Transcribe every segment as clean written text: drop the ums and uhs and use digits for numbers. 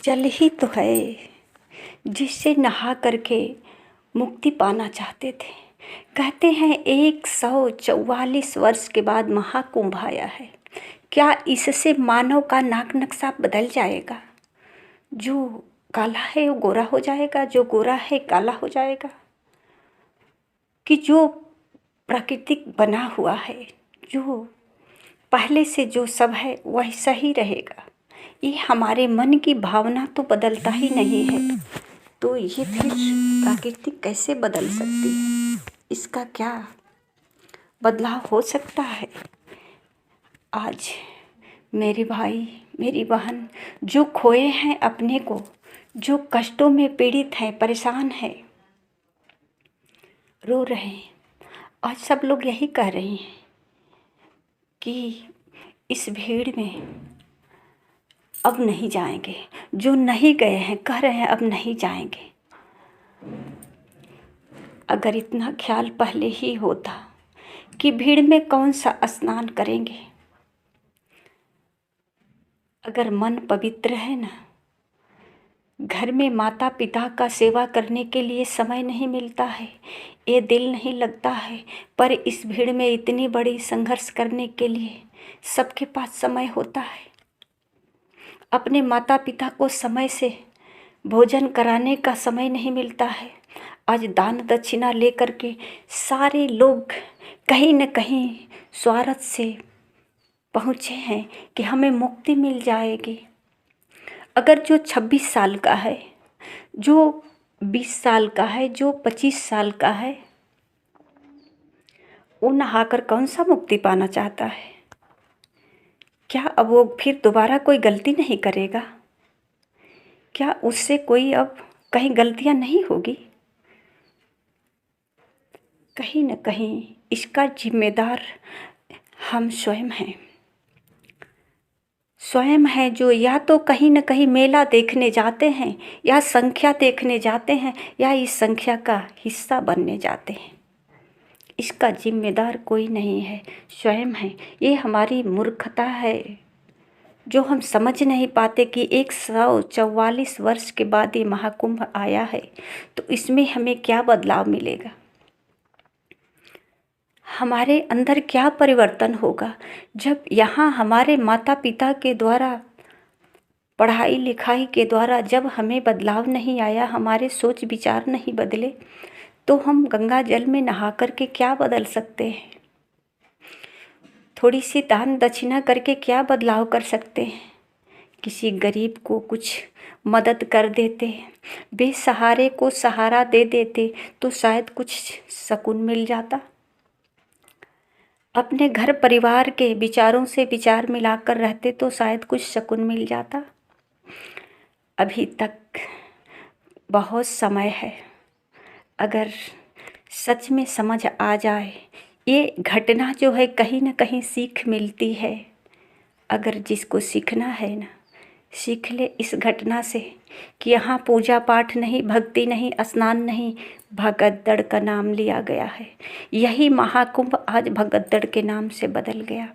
जल ही तो है जिससे नहा करके मुक्ति पाना चाहते थे। कहते हैं 144 वर्ष के बाद महाकुंभ आया है। क्या इससे मानव का नाक नक्शा बदल जाएगा? जो काला है वो गोरा हो जाएगा, जो गोरा है काला हो जाएगा? कि जो प्राकृतिक बना हुआ है, जो पहले से जो सब है वही सही रहेगा? ये हमारे मन की भावना तो बदलता ही नहीं है, तो ये फिर प्राकृतिक कैसे बदल सकती है? इसका क्या बदलाव हो सकता है? आज मेरे भाई मेरी बहन जो खोए हैं अपने को, जो कष्टों में पीड़ित हैं, परेशान हैं, रो रहे हैं, आज सब लोग यही कह रहे हैं कि इस भीड़ में अब नहीं जाएंगे। जो नहीं गए हैं कह रहे हैं अब नहीं जाएंगे। अगर इतना ख्याल पहले ही होता कि भीड़ में कौन सा स्नान करेंगे, अगर मन पवित्र है ना, घर में माता पिता का सेवा करने के लिए समय नहीं मिलता है, ये दिल नहीं लगता है, पर इस भीड़ में इतनी बड़ी संघर्ष करने के लिए सबके पास समय होता है। अपने माता पिता को समय से भोजन कराने का समय नहीं मिलता है। आज दान दक्षिणा लेकर के सारे लोग कहीं न कहीं स्वार्थ से पहुँचे हैं कि हमें मुक्ति मिल जाएगी। अगर जो 26 साल का है, जो 20 साल का है, जो 25 साल का है, वो नहाकर कौन सा मुक्ति पाना चाहता है? क्या अब वो फिर दोबारा कोई गलती नहीं करेगा? क्या उससे कोई अब कहीं गलतियां नहीं होगी? कहीं न कहीं इसका जिम्मेदार हम स्वयं हैं। स्वयं हैं जो या तो कहीं न कहीं मेला देखने जाते हैं, या संख्या देखने जाते हैं, या इस संख्या का हिस्सा बनने जाते हैं। इसका जिम्मेदार कोई नहीं है, स्वयं है। ये हमारी मूर्खता है जो हम समझ नहीं पाते कि 144 वर्ष के बाद ये महाकुंभ आया है, तो इसमें हमें क्या बदलाव मिलेगा? हमारे अंदर क्या परिवर्तन होगा? जब यहाँ हमारे माता पिता के द्वारा पढ़ाई लिखाई के द्वारा जब हमें बदलाव नहीं आया, हमारे सोच विचार नहीं बदले, तो हम गंगा जल में नहा करके क्या बदल सकते हैं? थोड़ी सी दान दक्षिणा करके क्या बदलाव कर सकते हैं? किसी गरीब को कुछ मदद कर देते, बेसहारे को सहारा दे देते, तो शायद कुछ सुकून मिल जाता। अपने घर परिवार के विचारों से विचार मिलाकर रहते तो शायद कुछ सुकून मिल जाता। अभी तक बहुत समय है। अगर सच में समझ आ जाए, ये घटना जो है कहीं न कहीं सीख मिलती है। अगर जिसको सीखना है ना, सीख ले इस घटना से कि यहाँ पूजा पाठ नहीं, भक्ति नहीं, स्नान नहीं, भगदड़ का नाम लिया गया है। यही महाकुंभ आज भगदड़ के नाम से बदल गया।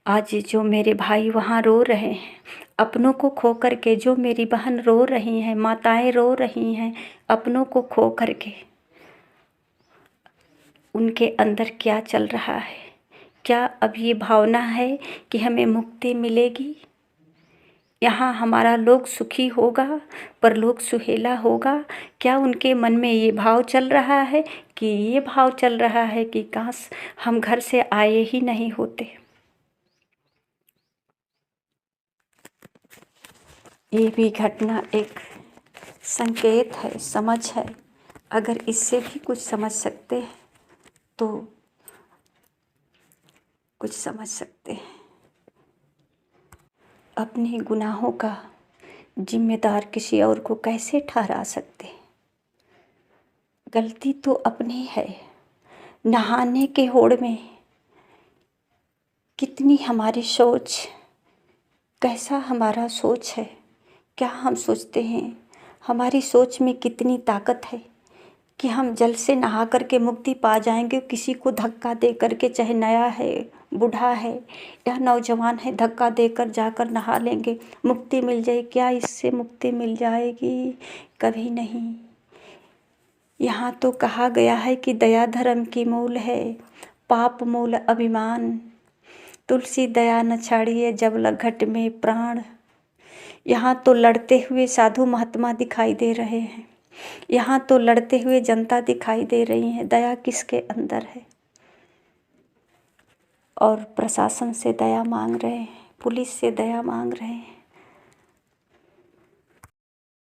आज जो मेरे भाई वहाँ रो रहे हैं अपनों को खो करके, जो मेरी बहन रो रही हैं, माताएं रो रही हैं अपनों को खो करके, उनके अंदर क्या चल रहा है? क्या अब ये भावना है कि हमें मुक्ति मिलेगी? यहाँ हमारा लोक सुखी होगा, परलोक सुहेला होगा? क्या उनके मन में ये भाव चल रहा है कि ये भाव चल रहा है कि काश हम घर से आए ही नहीं होते? ये भी घटना एक संकेत है, समझ है। अगर इससे भी कुछ समझ सकते हैं तो कुछ समझ सकते हैं। अपने गुनाहों का जिम्मेदार किसी और को कैसे ठहरा सकते हैं? गलती तो अपनी है। नहाने के होड़ में कितनी हमारी सोच, कैसा हमारा सोच है, क्या हम सोचते हैं? हमारी सोच में कितनी ताकत है कि हम जल से नहा करके मुक्ति पा जाएंगे, किसी को धक्का दे करके, चाहे नया है बूढ़ा है या नौजवान है, धक्का देकर जाकर नहा लेंगे, मुक्ति मिल जाए। क्या इससे मुक्ति मिल जाएगी? कभी नहीं। यहाँ तो कहा गया है कि दया धर्म की मूल है, पाप मूल अभिमान। तुलसी दया न छाड़िए जब घट में प्राण। यहाँ तो लड़ते हुए साधु महात्मा दिखाई दे रहे हैं, यहाँ तो लड़ते हुए जनता दिखाई दे रही है। दया किसके अंदर है? और प्रशासन से दया मांग रहे हैं, पुलिस से दया मांग रहे हैं।